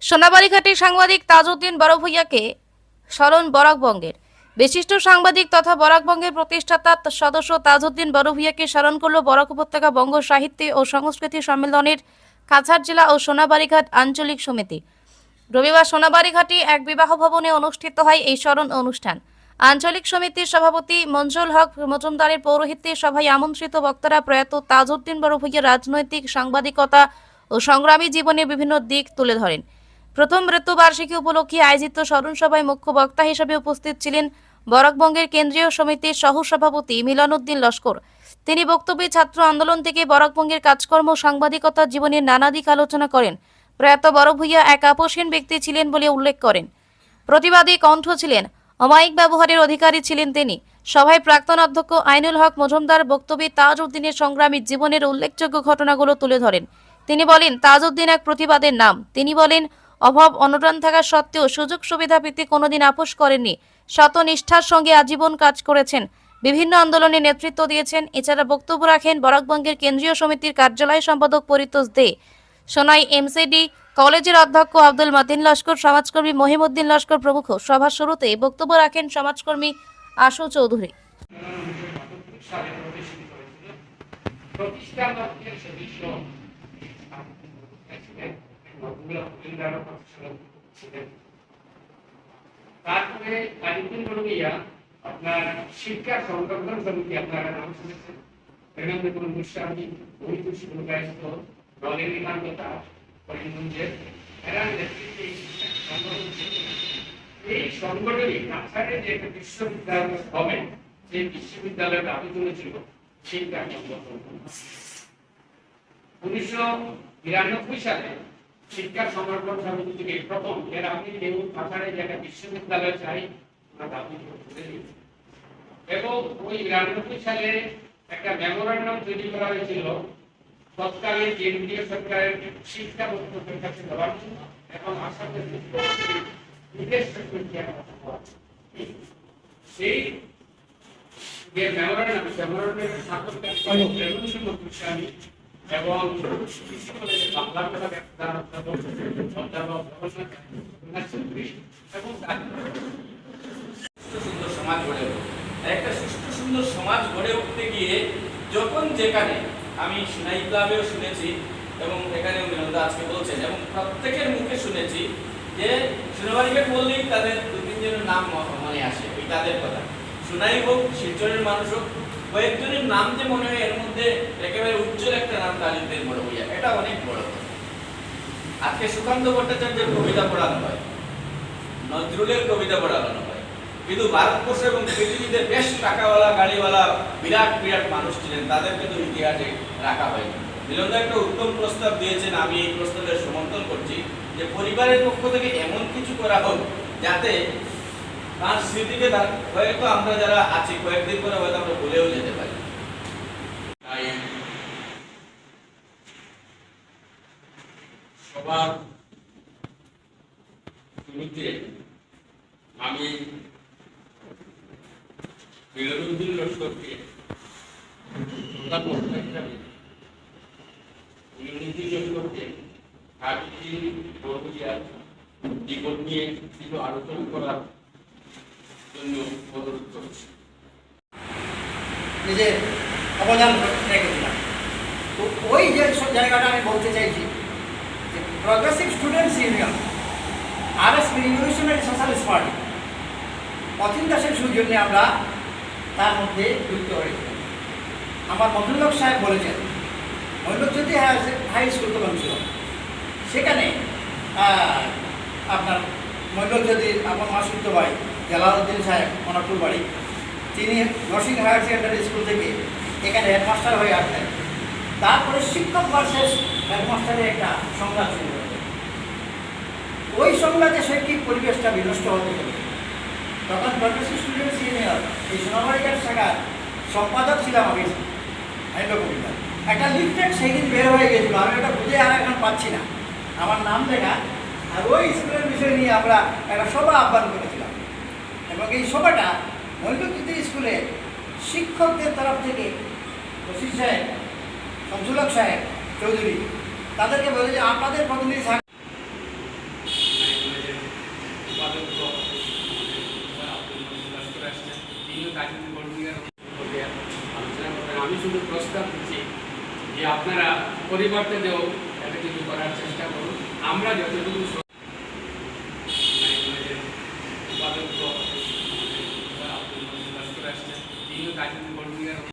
সোনাবাড়ীঘাটে সাংবাদিক তাজউদ্দিন বড়ভূঁইয়াকে স্মরণ বরাকবঙ্গের। বিশিষ্ট সাংবাদিক তথা বরাকবঙ্গের প্রতিষ্ঠাতা সদস্য তাজউদ্দিন বড়ভূঁইয়াকে স্মরণ করল বরাক উপত্যকা বঙ্গ সাহিত্য ও সংস্কৃতি সম্মেলনের কাছাড় জেলা ও সোনাবাড়ীঘাট আঞ্চলিক সমিতি। রবিবার সোনাবাড়ীঘাটে এক বিবাহ ভবনে অনুষ্ঠিত হয় এই স্মরণ অনুষ্ঠান। আঞ্চলিক সমিতির সভাপতি মঞ্জুল হক মজুমদারের পৌরোহিত্যে সভায় আমন্ত্রিত বক্তারা প্রয়াত তাজউদ্দিন বড়ভূঁইয়ার রাজনৈতিক, সাংবাদিকতা ও সংগ্রামী জীবনের বিভিন্ন দিক তুলে ধরেন। প্রথম মৃত্যুবার্ষিকী উপলক্ষে আয়োজিত স্মরণ সভায় মুখ্য বক্তা হিসেবে উপস্থিত ছিলেন বরাকবঙ্গের কেন্দ্রীয় সমিতির সহ-সভাপতি মিলন উদ্দিন লস্কর। তিনি বক্তব্যে ছাত্র আন্দোলন থেকে বরাকবঙ্গের কাজকর্ম, সাংবাদিকতা জীবনের নানা দিক আলোচনা করেন। প্রয়াত বড়ভূঁইয়া এক আপসহীন ব্যক্তি ছিলেন বলে উল্লেখ করেন। প্রতিবাদী কণ্ঠ ছিলেন, অমায়িক ব্যবহারের অধিকারী ছিলেন তিনি। সভায় প্রাক্তন অধ্যক্ষ আইনুল হক মজুমদার বক্তব্যে তাজউদ্দিনের সংগ্রামী জীবনের উল্লেখযোগ্য ঘটনাগুলো তুলে ধরেন। তিনি বলেন, তাজউদ্দিন এক প্রতিবাদের নাম। তিনি বলেন, অভাব অনটন থাকা সত্ত্বেও সুযোগ সুবিধা পেতে কোনোদিন আপোষ করেননি। শত নিষ্ঠার সঙ্গে আজীবন কাজ করেছেন, বিভিন্ন আন্দোলনে নেতৃত্ব দিয়েছেন। এছাড়া বক্তব্য রাখেন বরাকবঙ্গের কেন্দ্রীয় সমিতির কার্যালয় সম্পাদক পরিতোষ দে, সোনাই এমসিডি কলেজের অধ্যক্ষ আব্দুল মাতিন লস্কর, সমাজকর্মী মহিমউদ্দিন লস্কর প্রমুখ। সভার শুরুতে বক্তব্য রাখেন সমাজকর্মী আশু চৌধুরী। তারপরে তাজউদ্দিন বড়ভূঁইয়া আপনার শিক্ষা সংরক্ষণ সমিতি, আপনারা নাম শুনেছেন, এখানে কোন গোস্বামী, ঐতিহ্য প্রকাশিত দলের নিকান্ততা করিমগঞ্জের এরা নেতৃত্বে এই সংগঠনই কাছাড়ে যে একটা বিশ্ববিদ্যালয় হবে, সেই বিশ্ববিদ্যালয়ের দাবি তুলেছিল শিক্ষা সংরক্ষণ। 1992 সালে শিক্ষা সংরক্ষণ সমিতি থেকে প্রথম এর আগে কেউ কাছাড়ে যে একটা বিশ্ববিদ্যালয় চাই দাবি করেছিল, এবং ওই 92 সালে একটা মেমোরান্ডাম তৈরি করা হয়েছিল তৎকালীন কেন্দ্রীয় সরকারের শিক্ষা মন্ত্রকের কাছে দেওয়ার জন্য, এবং আসামের বিদেশ সেই যে মেমোরান্ডামের স্বাক্ষরকারী এবং বাংলার কথা সুন্দর সমাজ গড়ে উঠে, একটা সুষ্ঠু সুন্দর সমাজ গড়ে উঠতে গিয়ে যখন যেখানে আমি সোনাই ক্লাবেও শুনেছি এবং এখানেও মিলনদা আজকে বলছেন এবং প্রত্যেকের মুখে শুনেছি যে সোনাবাড়ীঘাট বললেই তাদের দু তিনজনের নাম মনে আসে, ওই তাদের কথা। সোনাই হোক, শিলচরের মানুষ হোক, কয়েকজনের নাম যে মনে হয় এর মধ্যে একেবারে উজ্জ্বল একটা নাম তাজউদ্দিন বড়ভূঁইয়া, এটা অনেক বড় কথা। আজকে সুকান্ত ভট্টাচার্যের কবিতা পড়ানো হয়, নজরুলের কবিতা পড়ানো হয়, কিন্তু ভারতবর্ষ এবং পৃথিবীতে বেশ টাকাওয়ালা, গাড়িওয়ালা, বিরাট বিরাট মানুষ ছিলেন, তাদেরকে তো ইতিহাসে রাখা হয়নি। মিলনদা একটা উত্তম প্রস্তাব দিয়েছেন, আমি এই প্রস্তাবের সমর্থন করছি যে পরিবারের পক্ষ থেকে এমন কিছু করা হোক যাতে তার স্মৃতিকে হয়তো আমরা যারা আছি কয়েকদিন পরে হয়তো আমরা ভুলেও যেতে পারি। সবার শুরুতে আমি মিলনউদ্দিন লস্করকে তাজউদ্দিন বড়ভূঁইয়ার জীবন নিয়ে কিছু আলোচনা করার জন্য অনুরোধ করছি। নিজের অবদান রেখেছিলাম, তো ওই যে সব জায়গাটা আমি বলতে চাইছি যে progressive students union, RS revolutionary socialist party, Atin দাসের সৌজন্যে আমরা তার মধ্যে যুক্ত হয়েছি। আমার মজুমদার সাহেব বলেছেন মৈলজ্যোতি হাই স্কুল তখন ছিল, সেখানে আপনার মৈলজ্যোতির আমার মাসুদ্দ ভাই জালালউদ্দিন সাহেব মনাপুর বাড়ি, তিনি নরসিংহ হায়ার সেকেন্ডারি স্কুল থেকে এখানে হেডমাস্টার হয়ে আসতেন। তারপরে শিক্ষক ভার্সেস হেডমাস্টারের একটা সংঘাত শুরু হয়েছে। ওই সংঘাতে শৈক্ষিক পরিবেশটা বিনষ্ট হতে গেল। তখন প্রগ্রেসিভ স্টুডেন্টস ইউনিয়ন এই সোনাবাড়ীঘাট শাখার সম্পাদক ছিলাম আমি, কবিতা একটা লিফলেট সেই দিন বের হয়ে গেছিল, আমি ওটা বুঝে আর এখন পাচ্ছি না, আমার নাম লেখা। আর ওই স্কুলের বিষয় নিয়ে আমরা একটা সভা আহ্বান করেছিলাম, এবং এই সভাটা মৈলজ্যোতি স্কুলে শিক্ষকদের তরফ থেকে ওসি সাহেব, শামসুল হক সাহেব চৌধুরী, তাদেরকে বলে যে আপনাদের প্রতিনিধি কাজী বড়ভূইয়ার আলোচনা করবেন। আমি শুধু প্রস্তাব দিচ্ছি যে আপনারা পরিবর্তে দেও এটা কিছু করার চেষ্টা করুন। আমরা যতটুকু উপাধ্যক্ষ তিনিও কাজী বড়ভূইয়া